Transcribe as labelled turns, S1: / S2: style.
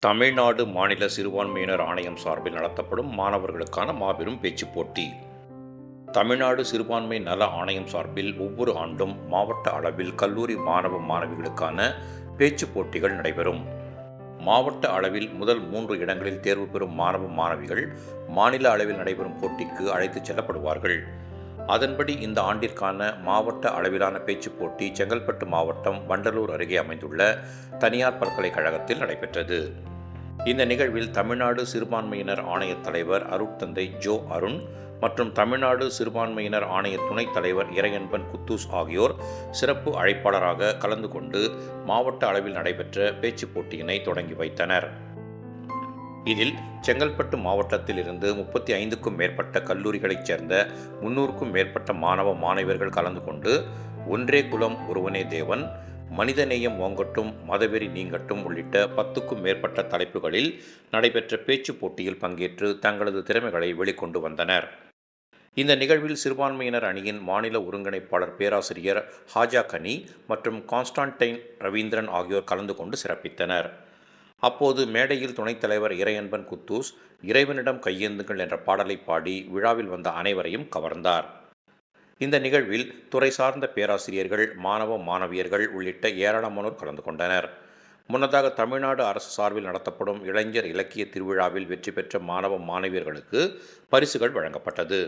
S1: தமிழ்நாடு மாநில சிறுபான்மையினர் ஆணையம் சார்பில் நடத்தப்படும் மாணவர்களுக்கான மாபெரும் பேச்சுப் போட்டி. தமிழ்நாடு சிறுபான்மை நல ஆணையம் சார்பில் ஒவ்வொரு ஆண்டும் மாவட்ட அளவில் கல்லூரி மாணவ மாணவிகளுக்கான பேச்சுப் போட்டிகள் நடைபெறும். மாவட்ட அளவில் முதல் 3 இடங்களில் தேர்வு பெறும் மாணவ மாணவிகள் மாநில அளவில் நடைபெறும் போட்டிக்கு அழைத்துச் செல்லப்படுவார்கள். அதன்படி இந்த ஆண்டிற்கான மாவட்ட அளவிலான பேச்சுப் போட்டி செங்கல்பட்டு மாவட்டம் வண்டலூர் அருகே அமைந்துள்ள தனியார் பல்கலைக்கழகத்தில் நடைபெற்றது. இந்த நிகழ்வில் தமிழ்நாடு சிறுபான்மையினர் ஆணைய தலைவர் அருட்தந்தை ஜோ அருண் மற்றும் தமிழ்நாடு சிறுபான்மையினர் ஆணைய துணைத் தலைவர் இறையன்பன் குத்தூஸ் ஆகியோர் சிறப்பு அழைப்பாளராக கலந்து கொண்டு மாவட்ட அளவில் நடைபெற்ற பேச்சுப் போட்டியினை தொடங்கி வைத்தனர். இதில் செங்கல்பட்டு மாவட்டத்தில் இருந்து 35க்கும் மேற்பட்ட கல்லூரிகளைச் சேர்ந்த 300க்கும் மேற்பட்ட மாணவ மாணவியர்கள் கலந்து கொண்டு ஒன்றே குலம் ஒருவனே தேவன், மனிதநேயம் ஓங்கட்டும், மதவெறி நீங்கட்டும் உள்ளிட்ட 10க்கும் மேற்பட்ட தலைப்புகளில் நடைபெற்ற பேச்சுப் போட்டியில் பங்கேற்று தங்களது திறமைகளை வெளிக்கொண்டு வந்தனர். இந்த நிகழ்வில் சிறுபான்மையினர் அணியின் மாநில ஒருங்கிணைப்பாளர் பேராசிரியர் ஹாஜா கனி மற்றும் கான்ஸ்டான்டைன் ரவீந்திரன் ஆகியோர் கலந்து கொண்டு சிறப்பித்தனர். அப்போது மேடையில் துணைத் தலைவர் இறையன்பன் குத்தூஸ் இறைவனிடம் கையேந்துங்கள் என்ற பாடலை பாடி விழாவில் வந்த அனைவரையும் கவர்ந்தார். இந்த நிகழ்வில் துறை சார்ந்த பேராசிரியர்கள், மாணவ மாணவியர்கள் உள்ளிட்ட ஏராளமானோர் கலந்து கொண்டனர். முன்னதாக தமிழ்நாடு அரசு சார்பில் நடத்தப்படும் இளைஞர் இலக்கிய திருவிழாவில் வெற்றி பெற்ற மாணவ மாணவியர்களுக்கு பரிசுகள் வழங்கப்பட்டது.